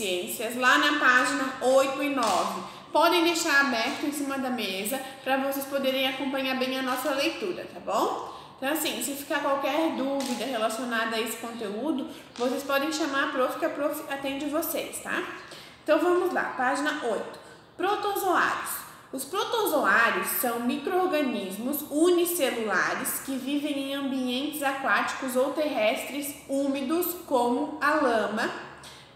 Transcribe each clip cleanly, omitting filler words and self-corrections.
deficiências lá na página 8 e 9. Podem deixar aberto em cima da mesa para vocês poderem acompanhar bem a nossa leitura, tá bom? Então assim, se ficar qualquer dúvida relacionada a esse conteúdo, vocês podem chamar a prof, que a prof atende vocês, tá? Então vamos lá, página 8. Protozoários. Os protozoários são micro-organismos unicelulares que vivem em ambientes aquáticos ou terrestres úmidos, como a lama,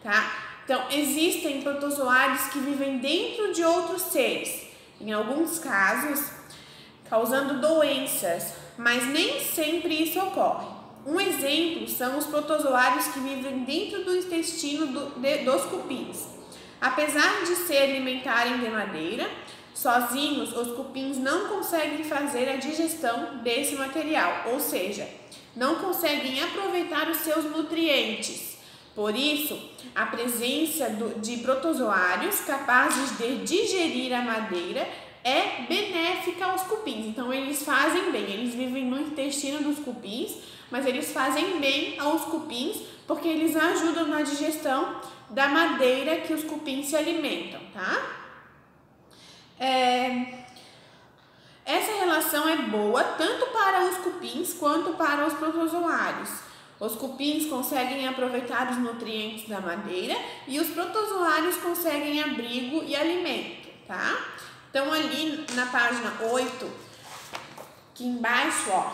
tá? Então, existem protozoários que vivem dentro de outros seres, em alguns casos, causando doenças, mas nem sempre isso ocorre. Um exemplo são os protozoários que vivem dentro do intestino dos cupins. Apesar de se alimentarem de madeira, sozinhos os cupins não conseguem fazer a digestão desse material, ou seja, não conseguem aproveitar os seus nutrientes. Por isso, a presença de protozoários capazes de digerir a madeira é benéfica aos cupins. Então, eles fazem bem, eles vivem no intestino dos cupins, mas eles fazem bem aos cupins porque eles ajudam na digestão da madeira que os cupins se alimentam, tá? Essa relação é boa tanto para os cupins quanto para os protozoários. Os cupins conseguem aproveitar os nutrientes da madeira e os protozoários conseguem abrigo e alimento, tá? Então, ali na página 8, aqui embaixo, ó,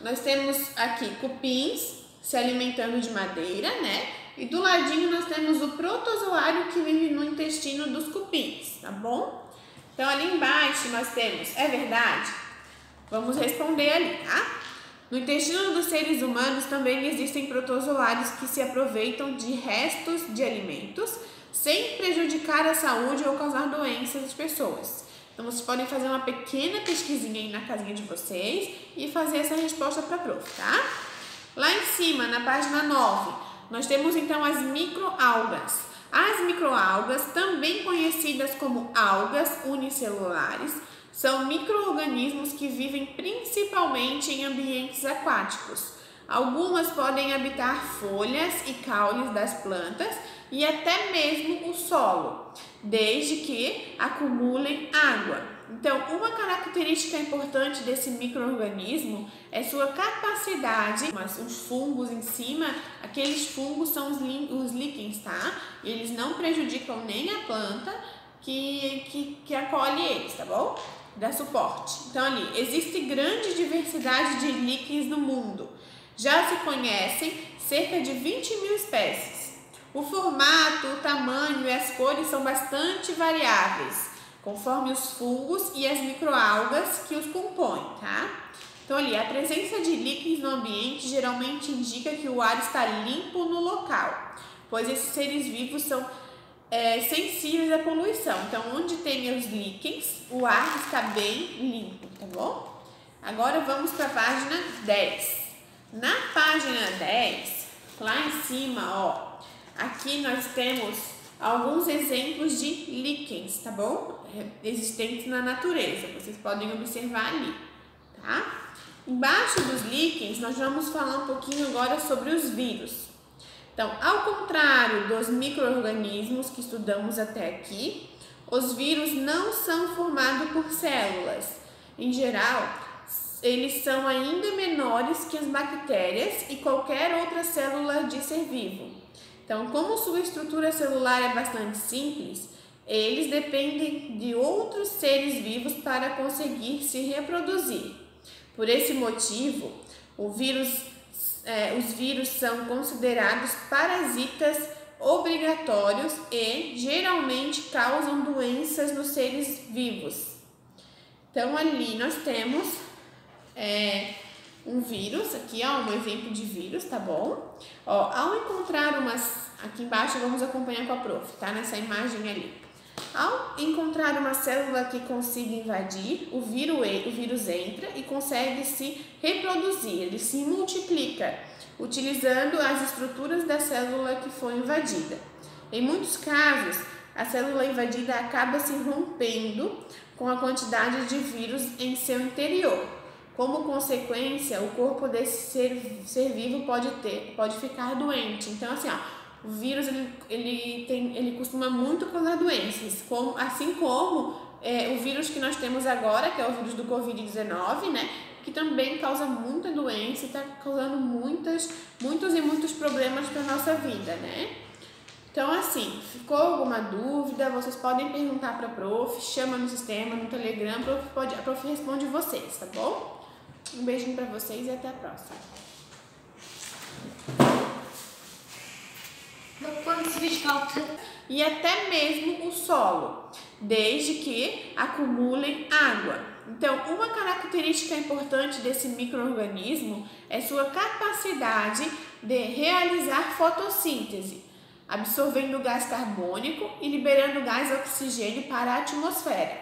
nós temos aqui cupins se alimentando de madeira, né? E do ladinho nós temos o protozoário que vive no intestino dos cupins, tá bom? Então, ali embaixo nós temos, é verdade? Vamos responder ali, tá? No intestino dos seres humanos também existem protozoários que se aproveitam de restos de alimentos sem prejudicar a saúde ou causar doenças às pessoas. Então, vocês podem fazer uma pequena pesquisinha aí na casinha de vocês e fazer essa resposta para a prof, tá? Lá em cima, na página 9, nós temos então as microalgas. As microalgas, também conhecidas como algas unicelulares, são micro-organismos que vivem principalmente em ambientes aquáticos. Algumas podem habitar folhas e caules das plantas e até mesmo o solo, desde que acumulem água. Então, uma característica importante desse micro-organismo é sua capacidade, mas os fungos em cima, aqueles fungos são os líquens, tá? E eles não prejudicam nem a planta que acolhe eles, tá bom? Dá suporte. Então, ali, existe grande diversidade de líquens no mundo. Já se conhecem cerca de 20.000 espécies. O formato, o tamanho e as cores são bastante variáveis, conforme os fungos e as microalgas que os compõem, tá? Então, ali, a presença de líquens no ambiente geralmente indica que o ar está limpo no local, pois esses seres vivos são sensíveis à poluição. Então, onde tem os líquens, o ar está bem limpo, tá bom? Agora vamos para a página 10. Na página 10, lá em cima, ó, aqui nós temos alguns exemplos de líquens, tá bom? Existentes na natureza, vocês podem observar ali, tá? Embaixo dos líquens, nós vamos falar um pouquinho agora sobre os vírus. Então, ao contrário dos micro-organismos que estudamos até aqui, os vírus não são formados por células. Em geral, eles são ainda menores que as bactérias e qualquer outra célula de ser vivo. Então, como sua estrutura celular é bastante simples, eles dependem de outros seres vivos para conseguir se reproduzir. Por esse motivo, os vírus são considerados parasitas obrigatórios e geralmente causam doenças nos seres vivos. Então, ali nós temos um vírus, aqui ó, um exemplo de vírus, tá bom? Ó, ao encontrar aqui embaixo vamos acompanhar com a prof, tá? Nessa imagem ali. Ao encontrar uma célula que consiga invadir, o vírus entra e consegue se reproduzir, ele se multiplica, utilizando as estruturas da célula que foi invadida. Em muitos casos, a célula invadida acaba se rompendo com a quantidade de vírus em seu interior. Como consequência, o corpo desse ser vivo pode ficar doente. Então, assim, ó, o vírus ele costuma muito causar doenças, assim como o vírus que nós temos agora, que é o vírus do Covid-19, né? Que também causa muita doença e está causando muitos e muitos problemas para a nossa vida, né? Então, assim, ficou alguma dúvida, vocês podem perguntar para a prof, chama no sistema, no Telegram, a prof responde vocês, tá bom? Um beijinho para vocês e até a próxima. E até mesmo o solo, desde que acumulem água. Então, uma característica importante desse micro-organismo é sua capacidade de realizar fotossíntese, absorvendo gás carbônico e liberando gás oxigênio para a atmosfera.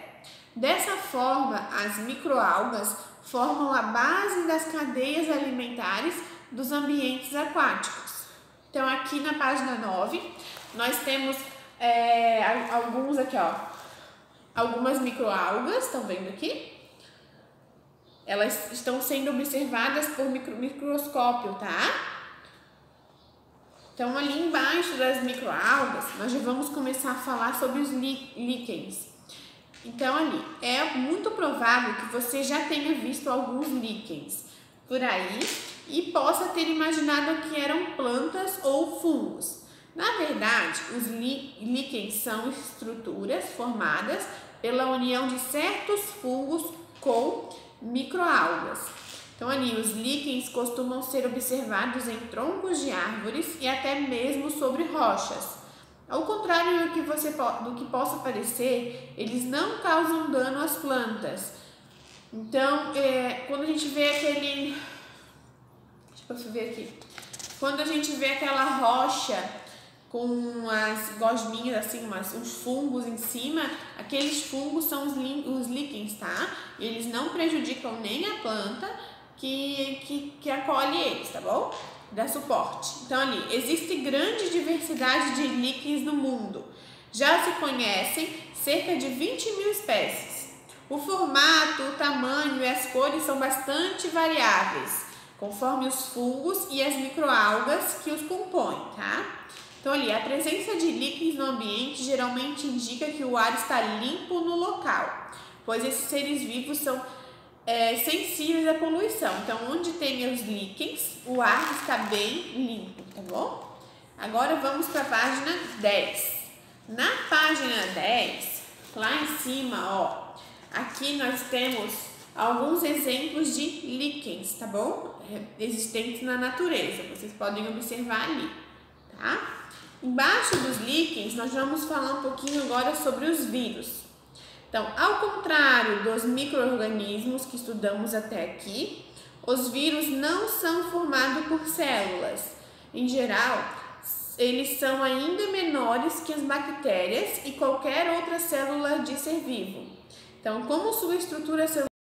Dessa forma, as microalgas formam a base das cadeias alimentares dos ambientes aquáticos. Então, aqui na página 9, nós temos alguns aqui, ó, algumas microalgas, estão vendo aqui? Elas estão sendo observadas por microscópio, tá? Então, ali embaixo das microalgas, nós já vamos começar a falar sobre os líquens. Então, ali, é muito provável que você já tenha visto alguns líquens por aí e possa ter imaginado que eram plantas ou fungos. Na verdade, os líquens são estruturas formadas pela união de certos fungos com microalgas. Então, ali, os líquens costumam ser observados em troncos de árvores e até mesmo sobre rochas. Ao contrário do que possa parecer, eles não causam dano às plantas. Então, quando a gente vê aquele... Deixa eu ver aqui. Quando a gente vê aquela rocha com umas gosminhas assim, uns fungos em cima, aqueles fungos são os líquens, tá? E eles não prejudicam nem a planta que acolhe eles, tá bom? Dá suporte. Então, ali, existe grande diversidade de líquens no mundo. Já se conhecem cerca de 20.000 espécies. O formato, o tamanho e as cores são bastante variáveis, conforme os fungos e as microalgas que os compõem, tá? Então, ali, a presença de líquens no ambiente geralmente indica que o ar está limpo no local, pois esses seres vivos são sensíveis à poluição. Então, onde tem os líquens, o ar está bem limpo, tá bom? Agora vamos para a página 10. Na página 10, lá em cima, ó, aqui nós temos alguns exemplos de líquens, tá bom? Existentes na natureza, vocês podem observar ali, tá? Embaixo dos líquens, nós vamos falar um pouquinho agora sobre os vírus. Então, ao contrário dos micro-organismos que estudamos até aqui, os vírus não são formados por células. Em geral, eles são ainda menores que as bactérias e qualquer outra célula de ser vivo. Então, como sua estrutura celular